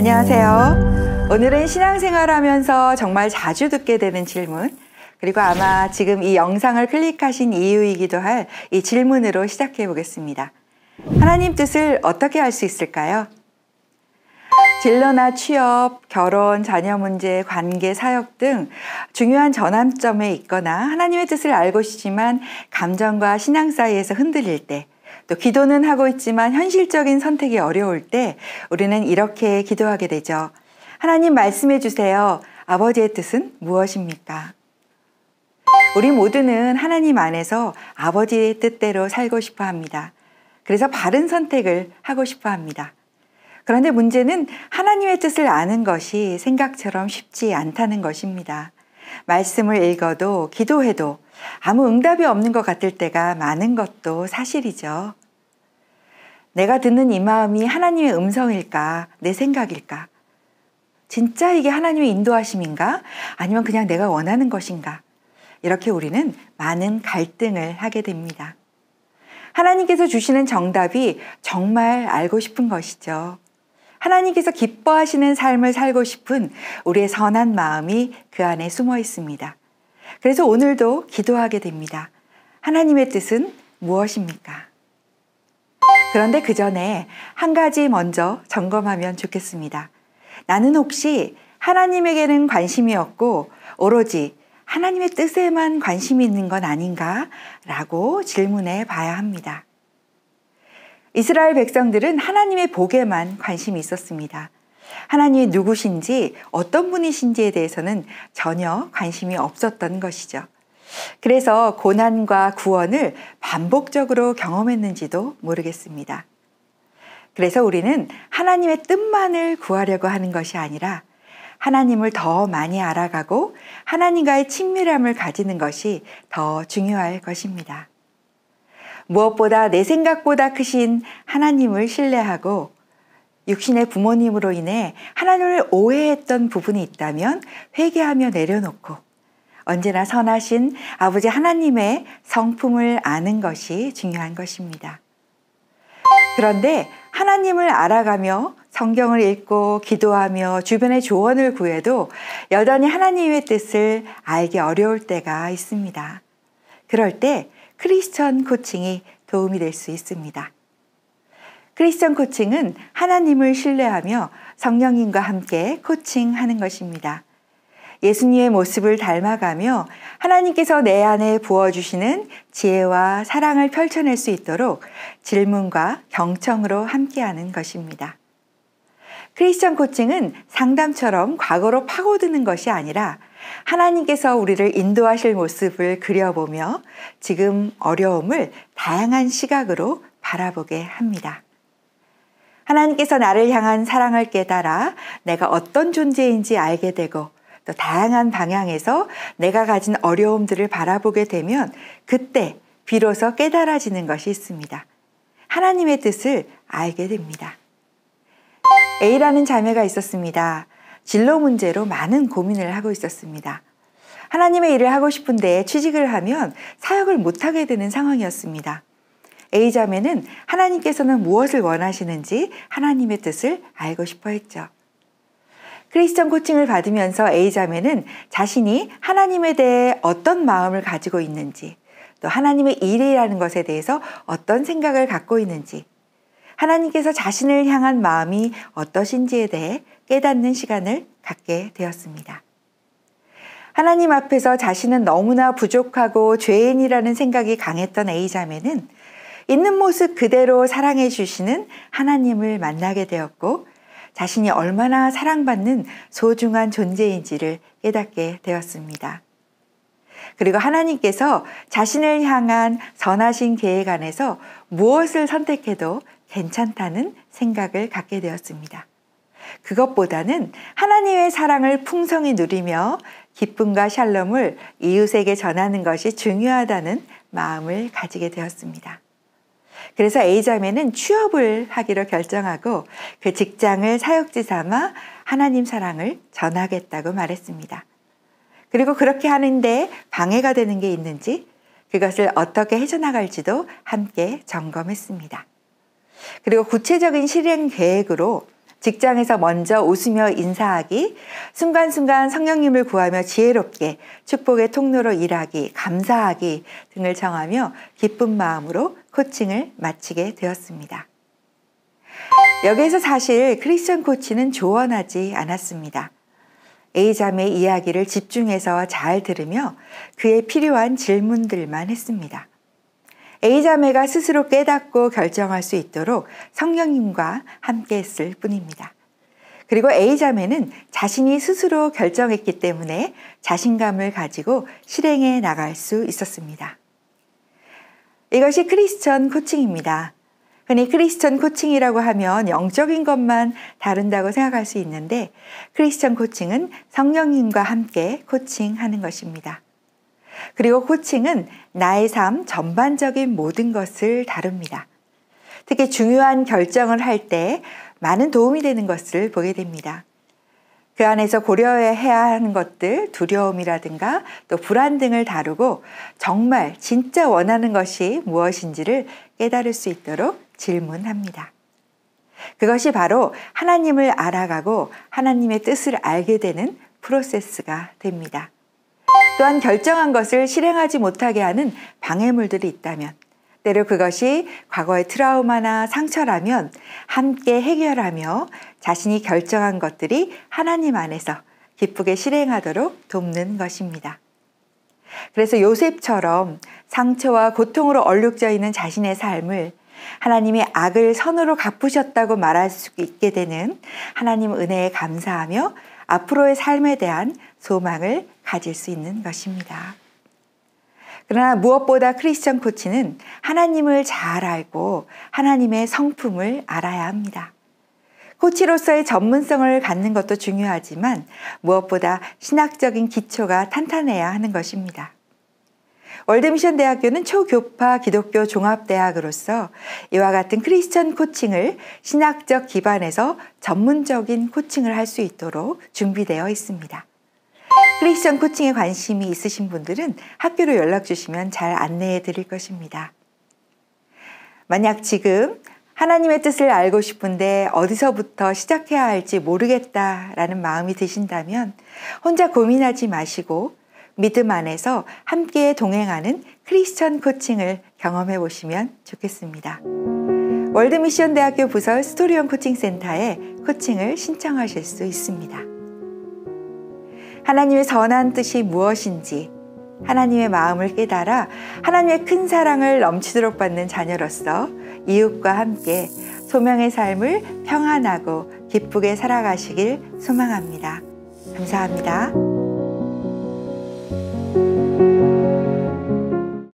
안녕하세요. 오늘은 신앙생활하면서 정말 자주 듣게 되는 질문, 그리고 아마 지금 이 영상을 클릭하신 이유이기도 할 이 질문으로 시작해 보겠습니다. 하나님 뜻을 어떻게 알 수 있을까요? 진로나 취업, 결혼, 자녀 문제, 관계, 사역 등 중요한 전환점에 있거나 하나님의 뜻을 알고 싶지만 감정과 신앙 사이에서 흔들릴 때, 또 기도는 하고 있지만 현실적인 선택이 어려울 때 우리는 이렇게 기도하게 되죠. 하나님 말씀해 주세요. 아버지의 뜻은 무엇입니까? 우리 모두는 하나님 안에서 아버지의 뜻대로 살고 싶어 합니다. 그래서 바른 선택을 하고 싶어 합니다. 그런데 문제는 하나님의 뜻을 아는 것이 생각처럼 쉽지 않다는 것입니다. 말씀을 읽어도 기도해도 아무 응답이 없는 것 같을 때가 많은 것도 사실이죠. 내가 듣는 이 마음이 하나님의 음성일까? 내 생각일까? 진짜 이게 하나님의 인도하심인가? 아니면 그냥 내가 원하는 것인가? 이렇게 우리는 많은 갈등을 하게 됩니다. 하나님께서 주시는 정답이 정말 알고 싶은 것이죠. 하나님께서 기뻐하시는 삶을 살고 싶은 우리의 선한 마음이 그 안에 숨어 있습니다. 그래서 오늘도 기도하게 됩니다. 하나님의 뜻은 무엇입니까? 그런데 그 전에 한 가지 먼저 점검하면 좋겠습니다. 나는 혹시 하나님에게는 관심이 없고 오로지 하나님의 뜻에만 관심이 있는 건 아닌가? 라고 질문해 봐야 합니다. 이스라엘 백성들은 하나님의 복에만 관심이 있었습니다. 하나님이 누구신지 어떤 분이신지에 대해서는 전혀 관심이 없었던 것이죠. 그래서 고난과 구원을 반복적으로 경험했는지도 모르겠습니다. 그래서 우리는 하나님의 뜻만을 구하려고 하는 것이 아니라 하나님을 더 많이 알아가고 하나님과의 친밀함을 가지는 것이 더 중요할 것입니다. 무엇보다 내 생각보다 크신 하나님을 신뢰하고 육신의 부모님으로 인해 하나님을 오해했던 부분이 있다면 회개하며 내려놓고 언제나 선하신 아버지 하나님의 성품을 아는 것이 중요한 것입니다. 그런데 하나님을 알아가며 성경을 읽고 기도하며 주변의 조언을 구해도 여전히 하나님의 뜻을 알기 어려울 때가 있습니다. 그럴 때 크리스천 코칭이 도움이 될 수 있습니다. 크리스천 코칭은 하나님을 신뢰하며 성령님과 함께 코칭하는 것입니다. 예수님의 모습을 닮아가며 하나님께서 내 안에 부어주시는 지혜와 사랑을 펼쳐낼 수 있도록 질문과 경청으로 함께하는 것입니다. 크리스천 코칭은 상담처럼 과거로 파고드는 것이 아니라 하나님께서 우리를 인도하실 모습을 그려보며 지금 어려움을 다양한 시각으로 바라보게 합니다. 하나님께서 나를 향한 사랑을 깨달아 내가 어떤 존재인지 알게 되고 또 다양한 방향에서 내가 가진 어려움들을 바라보게 되면 그때 비로소 깨달아지는 것이 있습니다. 하나님의 뜻을 알게 됩니다. A라는 자매가 있었습니다. 진로 문제로 많은 고민을 하고 있었습니다. 하나님의 일을 하고 싶은데 취직을 하면 사역을 못하게 되는 상황이었습니다. A 자매는 하나님께서는 무엇을 원하시는지 하나님의 뜻을 알고 싶어 했죠. 크리스천 코칭을 받으면서 A 자매는 자신이 하나님에 대해 어떤 마음을 가지고 있는지, 또 하나님의 일이라는 것에 대해서 어떤 생각을 갖고 있는지, 하나님께서 자신을 향한 마음이 어떠신지에 대해 깨닫는 시간을 갖게 되었습니다. 하나님 앞에서 자신은 너무나 부족하고 죄인이라는 생각이 강했던 A 자매는 있는 모습 그대로 사랑해 주시는 하나님을 만나게 되었고 자신이 얼마나 사랑받는 소중한 존재인지를 깨닫게 되었습니다. 그리고 하나님께서 자신을 향한 선하신 계획 안에서 무엇을 선택해도 괜찮다는 생각을 갖게 되었습니다. 그것보다는 하나님의 사랑을 풍성히 누리며 기쁨과 샬롬을 이웃에게 전하는 것이 중요하다는 마음을 가지게 되었습니다. 그래서 A자매는 취업을 하기로 결정하고 그 직장을 사역지 삼아 하나님 사랑을 전하겠다고 말했습니다. 그리고 그렇게 하는데 방해가 되는 게 있는지 그것을 어떻게 헤쳐나갈지도 함께 점검했습니다. 그리고 구체적인 실행 계획으로 직장에서 먼저 웃으며 인사하기, 순간순간 성령님을 구하며 지혜롭게 축복의 통로로 일하기, 감사하기 등을 정하며 기쁜 마음으로 코칭을 마치게 되었습니다. 여기에서 사실 크리스천 코치는 조언하지 않았습니다. A자매의 이야기를 집중해서 잘 들으며 그에 필요한 질문들만 했습니다. A자매가 스스로 깨닫고 결정할 수 있도록 성령님과 함께 했을 뿐입니다. 그리고 A자매는 자신이 스스로 결정했기 때문에 자신감을 가지고 실행해 나갈 수 있었습니다. 이것이 크리스천 코칭입니다. 흔히 크리스천 코칭이라고 하면 영적인 것만 다룬다고 생각할 수 있는데 크리스천 코칭은 성령님과 함께 코칭하는 것입니다. 그리고 코칭은 나의 삶 전반적인 모든 것을 다룹니다. 특히 중요한 결정을 할 때 많은 도움이 되는 것을 보게 됩니다. 그 안에서 고려해야 하는 것들, 두려움이라든가 또 불안 등을 다루고 정말 진짜 원하는 것이 무엇인지를 깨달을 수 있도록 질문합니다. 그것이 바로 하나님을 알아가고 하나님의 뜻을 알게 되는 프로세스가 됩니다. 또한 결정한 것을 실행하지 못하게 하는 방해물들이 있다면, 때로 그것이 과거의 트라우마나 상처라면 함께 해결하며 자신이 결정한 것들이 하나님 안에서 기쁘게 실행하도록 돕는 것입니다. 그래서 요셉처럼 상처와 고통으로 얼룩져 있는 자신의 삶을 하나님이 악을 선으로 갚으셨다고 말할 수 있게 되는 하나님 은혜에 감사하며 앞으로의 삶에 대한 소망을 가질 수 있는 것입니다. 그러나 무엇보다 크리스천 코치는 하나님을 잘 알고 하나님의 성품을 알아야 합니다. 코치로서의 전문성을 갖는 것도 중요하지만 무엇보다 신학적인 기초가 탄탄해야 하는 것입니다. 월드미션 대학교는 초교파 기독교 종합대학으로서 이와 같은 크리스천 코칭을 신학적 기반에서 전문적인 코칭을 할 수 있도록 준비되어 있습니다. 크리스천 코칭에 관심이 있으신 분들은 학교로 연락 주시면 잘 안내해 드릴 것입니다. 만약 지금 하나님의 뜻을 알고 싶은데 어디서부터 시작해야 할지 모르겠다라는 마음이 드신다면 혼자 고민하지 마시고 믿음 안에서 함께 동행하는 크리스천 코칭을 경험해 보시면 좋겠습니다. 월드미션 대학교 부설 스토리온 코칭센터에 코칭을 신청하실 수 있습니다. 하나님의 선한 뜻이 무엇인지 하나님의 마음을 깨달아 하나님의 큰 사랑을 넘치도록 받는 자녀로서 이웃과 함께 소명의 삶을 평안하고 기쁘게 살아가시길 소망합니다. 감사합니다.